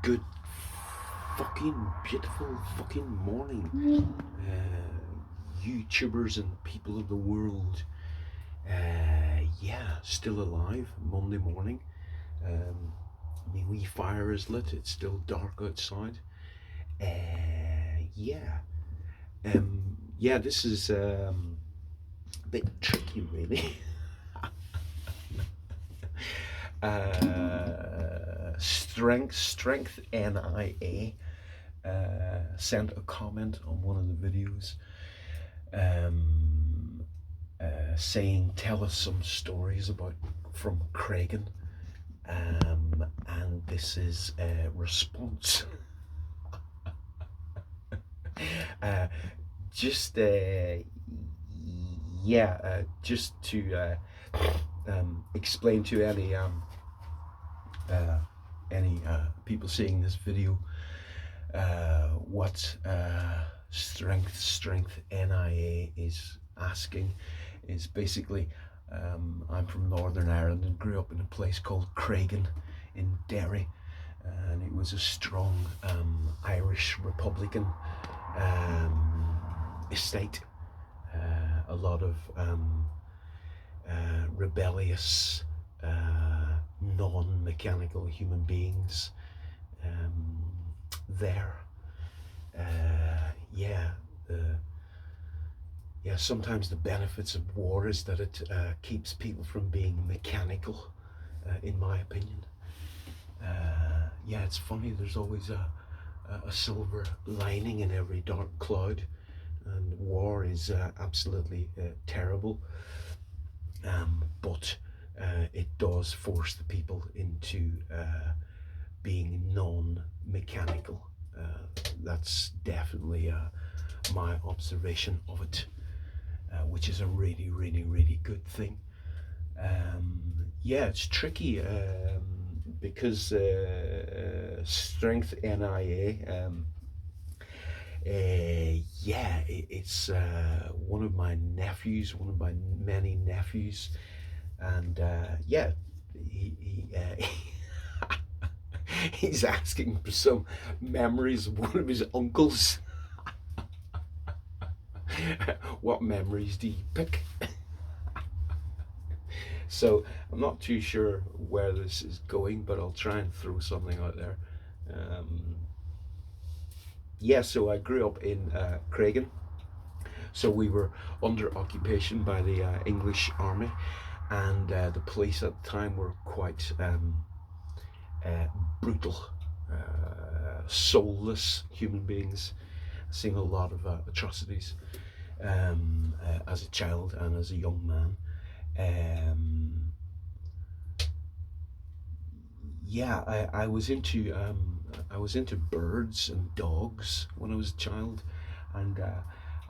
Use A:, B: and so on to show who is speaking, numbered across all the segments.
A: Good fucking beautiful fucking morning, YouTubers and people of the world. Yeah, still alive. Monday morning. My wee fire is lit. It's still dark outside. Yeah. Yeah, this is a bit tricky, really. Strength NIA sent a comment on one of the videos, um, saying, "Tell us some stories about from Creggan," and this is a response. uh, just yeah, just to explain to uh, any people seeing this video what strength NIA is asking is basically, I'm from Northern Ireland and grew up in a place called Creggan in Derry, and it was a strong Irish Republican estate. A lot of rebellious, non-mechanical human beings there. Yeah, yeah. Sometimes the benefits of war is that it keeps people from being mechanical, in my opinion. Yeah, it's funny. There's always a silver lining in every dark cloud, and war is absolutely terrible. But it does force the people into being non-mechanical. That's definitely my observation of it, which is a really, really, really good thing. Yeah, it's tricky because strength NIA. Yeah, it's one of my nephews, one of my many nephews, and yeah, he's asking for some memories of one of his uncles. What memories do you pick? So I'm not too sure where this is going, but I'll try and throw something out there. Yeah, so I grew up in Creggan. So we were under occupation by the English army, and the police at the time were quite brutal, soulless human beings, seeing a lot of atrocities as a child and as a young man. Yeah, I was into birds and dogs when I was a child, and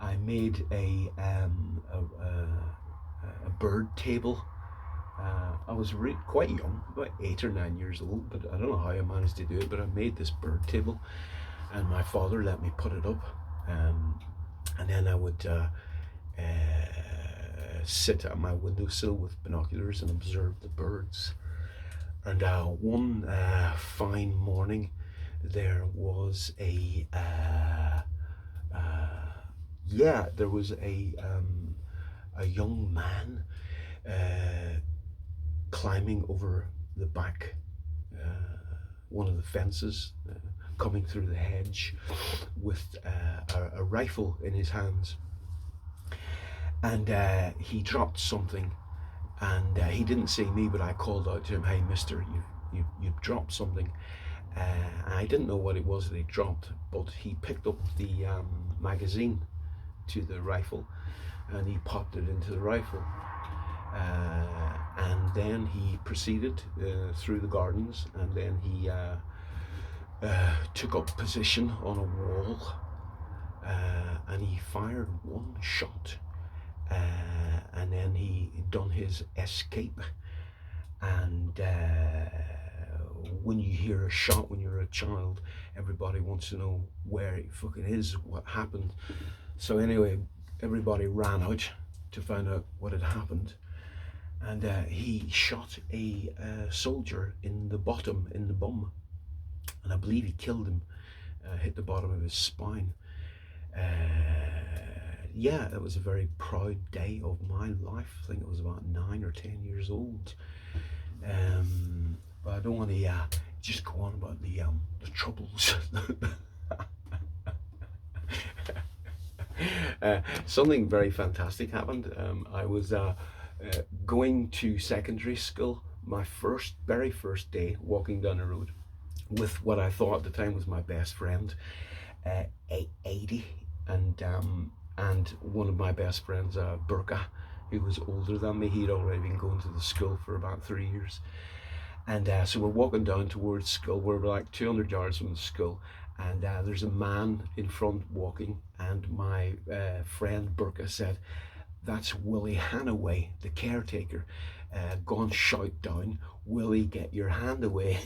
A: I made a bird table. I was quite young, about 8 or 9 years old, but I don't know how I managed to do it. But I made this bird table, and my father let me put it up, and then I would sit at my windowsill with binoculars and observe the birds. And one fine morning, there was yeah, there was a young man climbing over the back one of the fences, coming through the hedge with a rifle in his hands, and he dropped something, and he didn't see me, but I called out to him, "Hey, Mister, you've dropped something." I didn't know what it was that he dropped, but he picked up the magazine to the rifle, and he popped it into the rifle. And then he proceeded through the gardens, and then he took up position on a wall, and he fired one shot, and then he done his escape. And when you hear a shot when you're a child, everybody wants to know where it fucking is, what happened. So anyway, everybody ran out to find out what had happened, and he shot a soldier in the bottom, in the bum, and I believe he killed him, hit the bottom of his spine. Yeah, it was a very proud day of my life. I think it was about 9 or 10 years old. But I don't want to just go on about the troubles. Something very fantastic happened. I was going to secondary school, my very first day walking down the road with what I thought at the time was my best friend, 80, and one of my best friends, Burka, who was older than me. He'd already been going to the school for about 3 years. And so we're walking down towards school. We're like 200 yards from the school. And there's a man in front walking. And my friend Burka said, "That's Willie Hanaway, the caretaker. Go and shout down, 'Willie, get your hand away.'"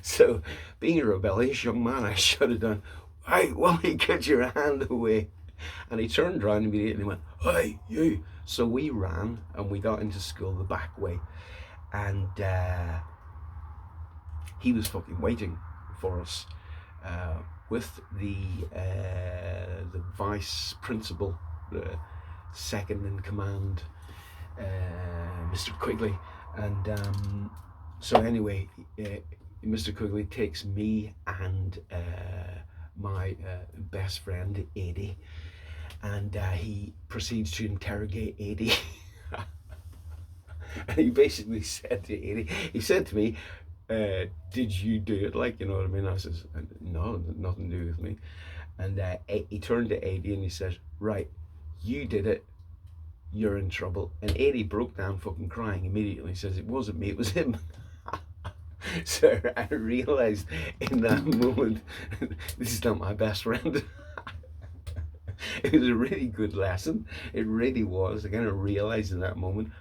A: So, being a rebellious young man, I shouted down, "Hey, Willie, get your hand away." And he turned around immediately and went, "Hey, you." So we ran and we got into school the back way. And he was fucking waiting for us with the vice principal, the second in command, Mr. Quigley. And so anyway, Mr. Quigley takes me and my best friend, Eddie, and he proceeds to interrogate Eddie. And he basically said to Eddie, he said to me, "Did you do it?" Like, you know what I mean? I says, "No, nothing to do with me." And he turned to Eddie and he says, "Right, you did it. You're in trouble." And Eddie broke down fucking crying immediately. He says, "It wasn't me, it was him." So I realized in that moment, this is not my best friend. It was a really good lesson. It really was. I kind of realized in that moment,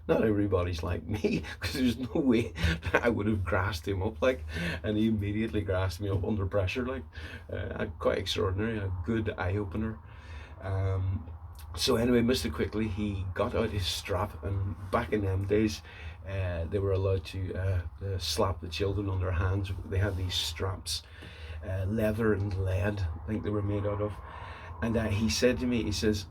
A: not everybody's like me, because there's no way that I would have grasped him up like, and he immediately grasped me up under pressure like. Quite extraordinary, a good eye opener. So anyway, Mr. Quigley, he got out his strap, and back in them days, they were allowed to slap the children on their hands. They had these straps, leather and lead, I think they were made out of. And he said to me, he says,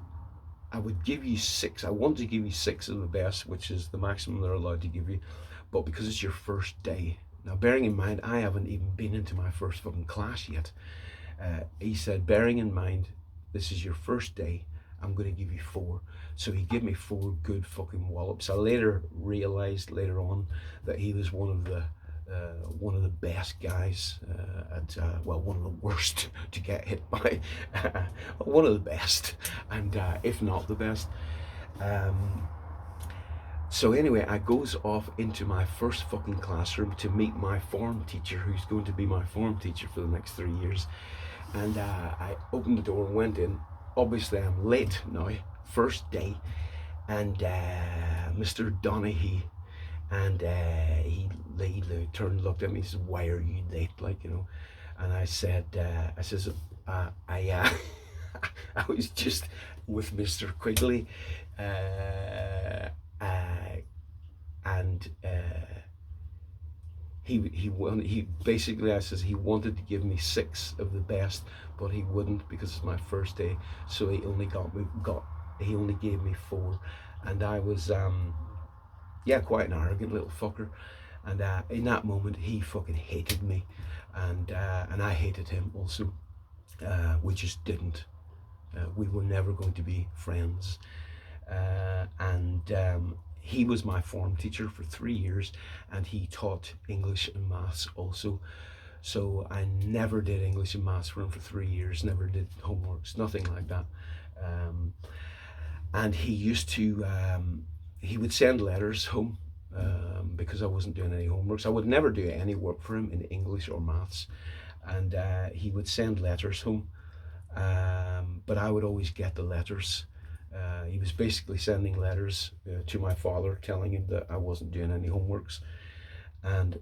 A: "I would give you 6. I want to give you 6 of the best, which is the maximum they're allowed to give you. But because it's your first day." Now, bearing in mind, I haven't even been into my first fucking class yet. He said, "Bearing in mind, this is your first day, I'm going to give you 4. So he gave me 4 good fucking wallops. I later realized later on that he was one of the best guys one of the worst to get hit by. One of the best, and if not the best. So anyway, I goes off into my first fucking classroom to meet my form teacher, who's going to be my form teacher for the next 3 years. And I opened the door and went in. Obviously I'm late now, first day, and Mr. Donaghy, and he turned and looked at me and said, "Why are you late?" Like, you know. And I said, I was just with Mr. Quigley, and he basically, I says, he wanted to give me 6 of the best, but he wouldn't because it's my first day, so he only gave me 4. And I was quite an arrogant little fucker. And in that moment, he fucking hated me, and I hated him also. We just didn't. We were never going to be friends. And he was my form teacher for 3 years, and he taught English and maths also. So I never did English and maths for him for 3 years. Never did homeworks, nothing like that. And he used to. He would send letters home. Because I wasn't doing any homeworks. I would never do any work for him in English or maths, and he would send letters home, but I would always get the letters. He was basically sending letters to my father telling him that I wasn't doing any homeworks, and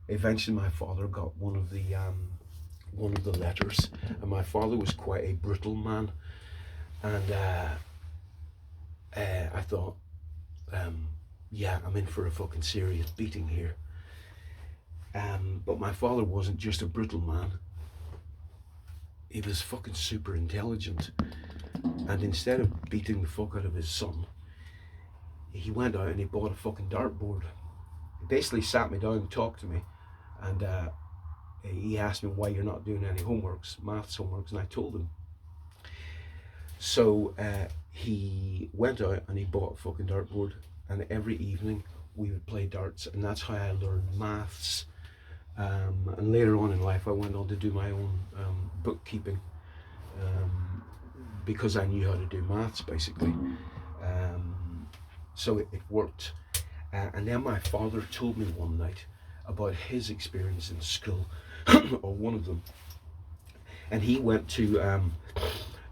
A: eventually my father got one of the letters, and my father was quite a brutal man, and I thought, yeah, I'm in for a fucking serious beating here. But my father wasn't just a brutal man. He was fucking super intelligent. And instead of beating the fuck out of his son, he went out and he bought a fucking dartboard. He basically sat me down and talked to me, and he asked me why you're not doing any homeworks, maths homeworks, and I told him. So he went out and he bought a fucking dartboard, and every evening we would play darts, and that's how I learned maths. And later on in life, I went on to do my own bookkeeping, because I knew how to do maths basically. So it worked. And then my father told me one night about his experience in school, or one of them. And he went to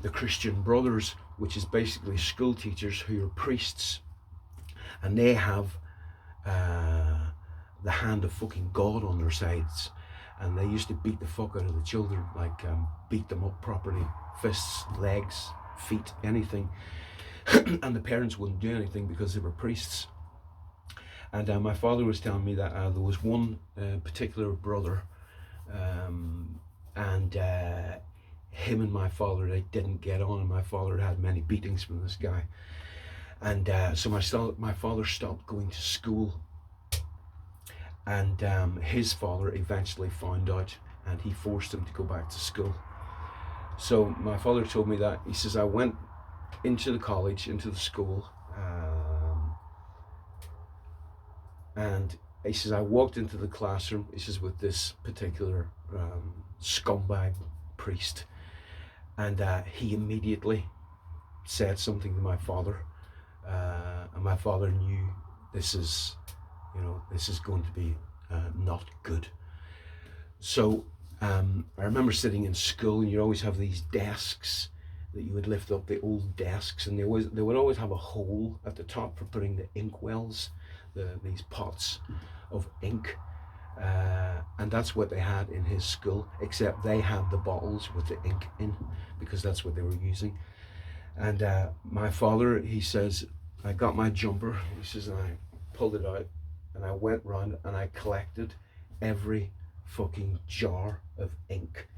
A: the Christian Brothers, which is basically school teachers who are priests, and they have the hand of fucking God on their sides, and they used to beat the fuck out of the children, like beat them up properly, fists, legs, feet, anything. And the parents wouldn't do anything because they were priests. And my father was telling me that there was one particular brother, and him and my father, they didn't get on, and my father had many beatings from this guy. And so my father stopped going to school, and his father eventually found out, and he forced him to go back to school. So my father told me that, he says, I went into the college, into the school, and he says, I walked into the classroom, he says, with this particular scumbag priest, and he immediately said something to my father, and my father knew this is going to be not good. So I remember sitting in school, and you always have these desks that you would lift up, the old desks, and they would always have a hole at the top for putting the ink wells, these pots of ink, and that's what they had in his school, except they had the bottles with the ink in, because that's what they were using. And my father, he says, I got my jumper, he says, and I pulled it out, and I went round and I collected every fucking jar of ink.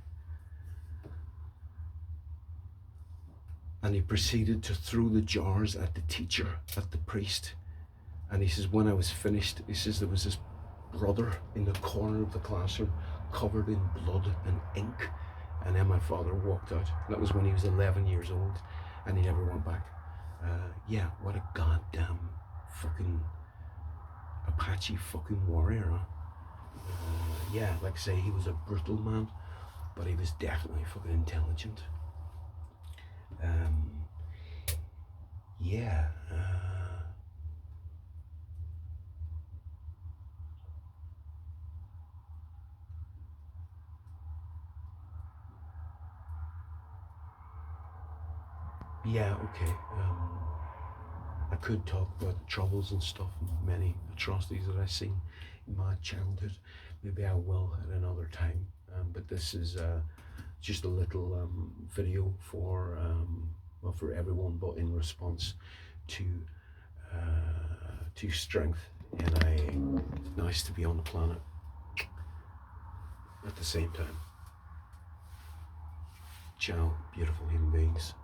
A: And he proceeded to throw the jars at the teacher, at the priest. And he says, when I was finished, he says, there was this brother in the corner of the classroom covered in blood and ink. And then my father walked out. That was when he was 11 years old, and he never went back. Yeah, what a goddamn fucking Apache fucking warrior, huh? Yeah, like I say, he was a brutal man, but he was definitely fucking intelligent. Yeah. Yeah, okay. I could talk about the troubles and stuff, and many atrocities that I've seen in my childhood. Maybe I will at another time. But this is just a little video for well, for everyone, but in response to strength. And it's nice to be on the planet at the same time. Ciao, beautiful human beings.